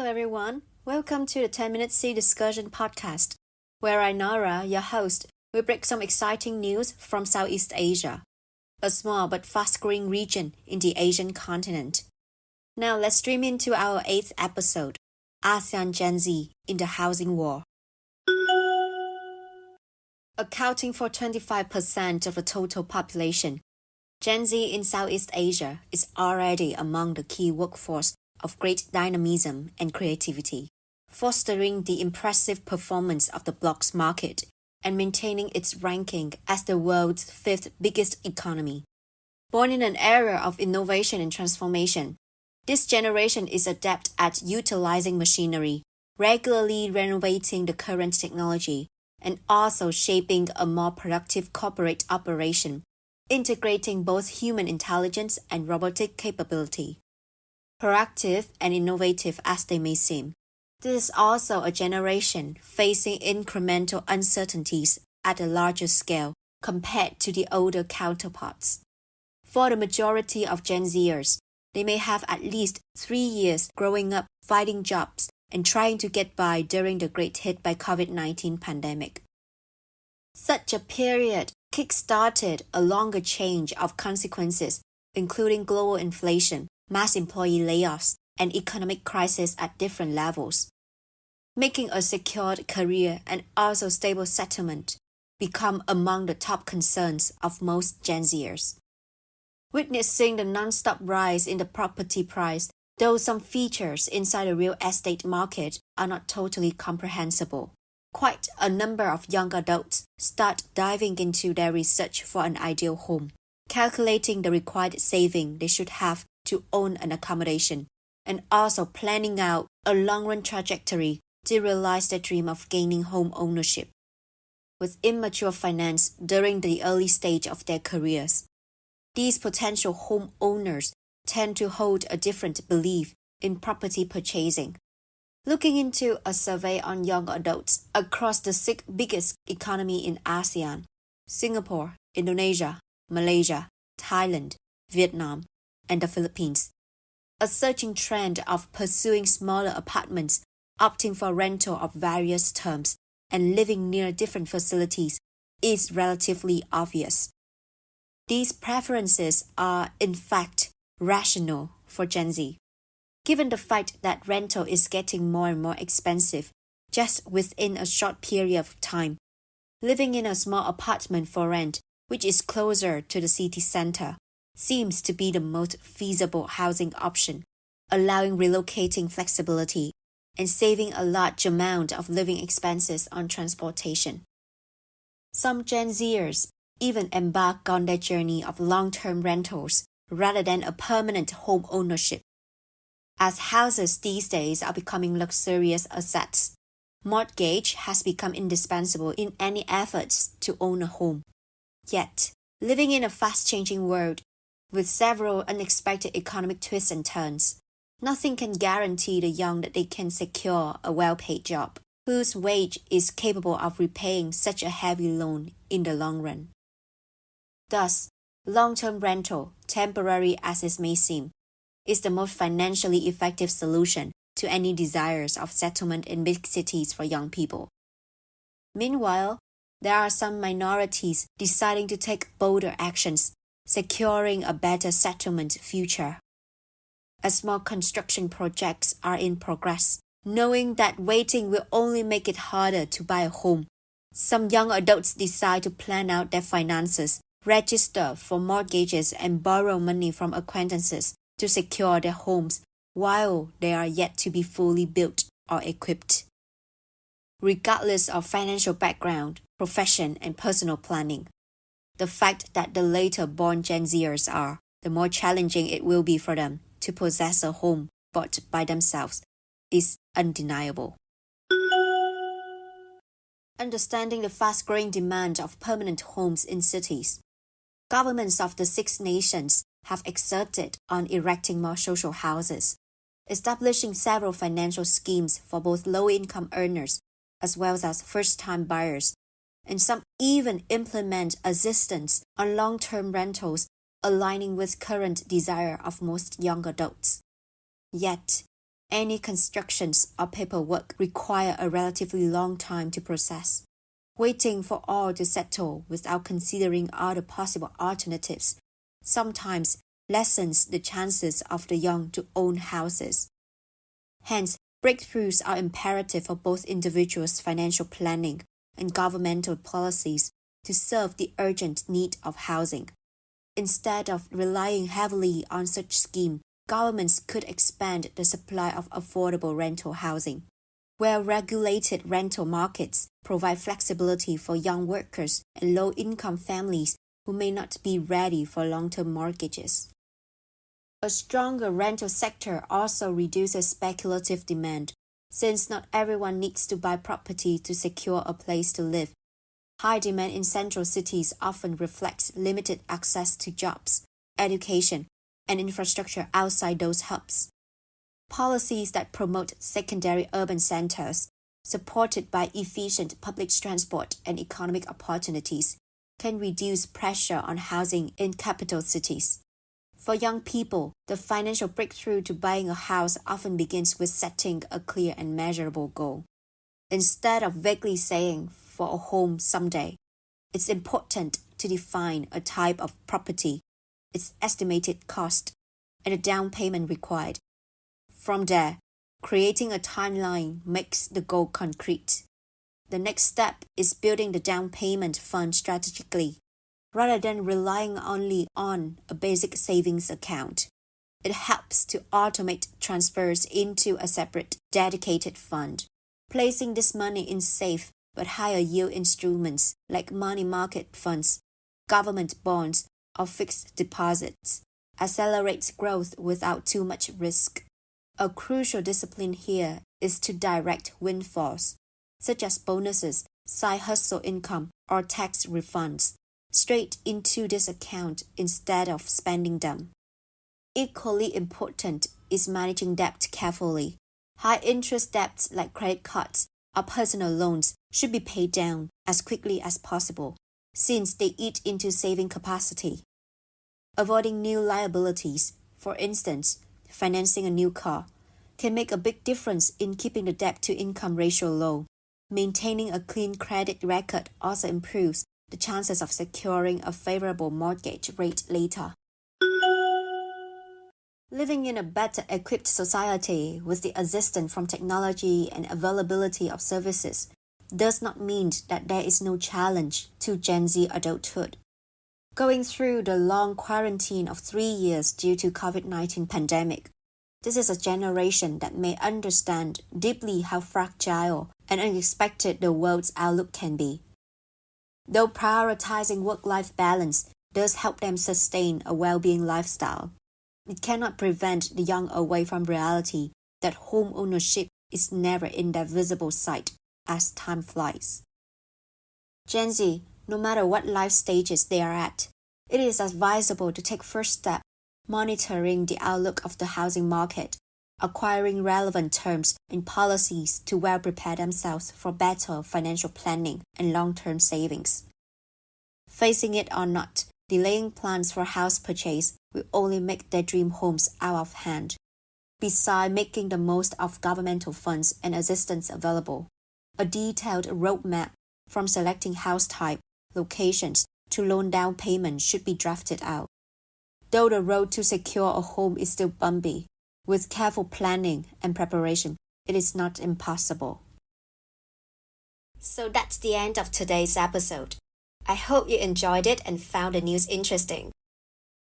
everyone. Welcome to the 10-Minute Sea Discussion podcast, where I, Nora, your host, will break some exciting news from Southeast Asia, a small but fast-growing region in the Asian continent. Now let's stream into our 8th episode, ASEAN GenZ in the Housing War. Accounting for 25% of the total population, Gen Z in Southeast Asia is already among the key workforce of great dynamism and creativity, fostering the impressive performance of the bloc's market and maintaining its ranking as the world's 5th biggest economy. Born in an era of innovation and transformation, this generation is adept at utilizing machinery, regularly renovating the current technology, and also shaping a more productive corporate operation, integrating both human intelligence and robotic capability. Proactive and innovative as they may seem, this is also a generation facing incremental uncertainties at a larger scale compared to the older counterparts. For the majority of Gen Zers, they may have at least 3 years growing up fighting jobs and trying to get by during the great hit by COVID-19 pandemic. Such a period kick-started a longer change of consequences, including global inflation, mass employee layoffs, and economic crisis at different levels, making a secured career and also stable settlement become among the top concerns of most Gen Zers. Witnessing the non-stop rise in the property price, though some features inside the real estate market are not totally comprehensible, quite a number of young adults start diving into their research for an ideal home, calculating the required saving they should have to own an accommodation, and also planning out a long-run trajectory to realize their dream of gaining home ownership. With immature finance during the early stage of their careers, these potential home owners tend to hold a different belief in property purchasing. Looking into a survey on young adults across the 6th biggest economy in ASEAN, Singapore, Indonesia, Malaysia, Thailand, Vietnam, and the Philippines, a surging trend of pursuing smaller apartments, opting for rental of various terms, and living near different facilities is relatively obvious. These preferences are, in fact, rational for Gen Z, given the fact that rental is getting more and more expensive just within a short period of time. Living in a small apartment for rent, which is closer to the city center, seems to be the most feasible housing option, allowing relocating flexibility and saving a large amount of living expenses on transportation. Some Gen Zers even embark on their journey of long-term rentals rather than a permanent home ownership. As houses these days are becoming luxurious assets, mortgage has become indispensable in any efforts to own a home. Yet, living in a fast-changing world, with several unexpected economic twists and turns, nothing can guarantee the young that they can secure a well-paid job, whose wage is capable of repaying such a heavy loan in the long run. Thus, long-term rental, temporary as it may seem, is the most financially effective solution to any desires of settlement in big cities for young people. Meanwhile, there are some minorities deciding to take bolder actions, securing a better settlement future. As more construction projects are in progress, knowing that waiting will only make it harder to buy a home, some young adults decide to plan out their finances, register for mortgages, and borrow money from acquaintances to secure their homes while they are yet to be fully built or equipped. Regardless of financial background, profession, and personal planning, the fact that the later born Gen Zers are, the more challenging it will be for them to possess a home bought by themselves is undeniable. Understanding the fast-growing demand of permanent homes in cities, governments of the 6 nations have exerted on erecting more social houses, establishing several financial schemes for both low-income earners as well as first-time buyers, and some even implement assistance on long-term rentals aligning with current desire of most young adults. Yet, Any constructions or paperwork require a relatively long time to process. Waiting for all to settle without considering other possible alternatives sometimes lessens the chances of the young to own houses. Hence, breakthroughs are imperative for both individuals' financial planning and governmental policies to serve the urgent need of housing. Instead of relying heavily on such schemes, governments could expand the supply of affordable rental housing. Well-regulated rental markets provide flexibility for young workers and low-income families who may not be ready for long-term mortgages. A stronger rental sector also reduces speculative demand, since not everyone needs to buy property to secure a place to live. High demand in central cities often reflects limited access to jobs, education, and infrastructure outside those hubs. Policies that promote secondary urban centers, supported by efficient public transport and economic opportunities, can reduce pressure on housing in capital cities. For young people, the financial breakthrough to buying a house often begins with setting a clear and measurable goal. Instead of vaguely saying, for a home someday, it's important to define a type of property, its estimated cost, and the down payment required. From there, creating a timeline makes the goal concrete. The next step is building the down payment fund strategically, rather than relying only on a basic savings account. It helps to automate transfers into a separate, dedicated fund. Placing this money in safe but higher yield instruments like money market funds, government bonds, or fixed deposits accelerates growth without too much risk. A crucial discipline here is to direct windfalls, such as bonuses, side hustle income, or tax refunds, straight into this account instead of spending them. Equally important is managing debt carefully. High-interest debts like credit cards or personal loans should be paid down as quickly as possible, since they eat into saving capacity. Avoiding new liabilities, for instance, financing a new car, can make a big difference in keeping the debt-to-income ratio low. Maintaining a clean credit record also improves the chances of securing a favorable mortgage rate later. Living in a better equipped society with the assistance from technology and availability of services does not mean that there is no challenge to Gen Z adulthood. Going through the long quarantine of 3 years due to COVID-19 pandemic, this is a generation that may understand deeply how fragile and unexpected the world's outlook can be. Though prioritizing work-life balance does help them sustain a well-being lifestyle, it cannot prevent the young away from reality that home ownership is never in their visible sight as time flies. Gen Z, no matter what life stages they are at, it is advisable to take first step monitoring the outlook of the housing market, acquiring relevant terms and policies to well prepare themselves for better financial planning and long-term savings. Facing it or not, delaying plans for house purchase will only make their dream homes out of hand. Besides making the most of governmental funds and assistance available, a detailed roadmap from selecting house type, locations, to loan down payment should be drafted out. Though the road to secure a home is still bumpy, with careful planning and preparation, it is not impossible. So that's the end of today's episode. I hope you enjoyed it and found the news interesting.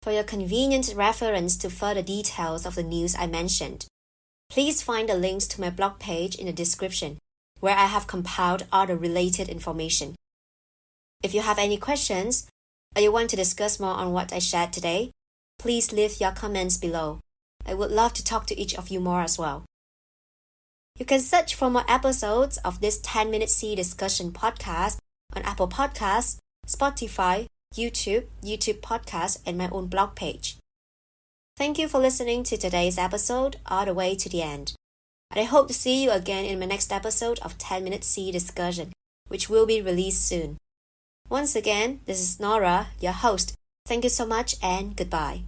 For your convenient reference to further details of the news I mentioned, please find the links to my blog page in the description, where I have compiled all the related information. If you have any questions, or you want to discuss more on what I shared today, please leave your comments below. I would love to talk to each of you more as well. You can search for more episodes of this 10-minute C discussion podcast on Apple Podcasts, Spotify, YouTube Podcasts, and my own blog page. Thank you for listening to today's episode all the way to the end. And I hope to see you again in my next episode of 10-minute C discussion, which will be released soon. Once again, this is Nora, your host. Thank you so much and goodbye.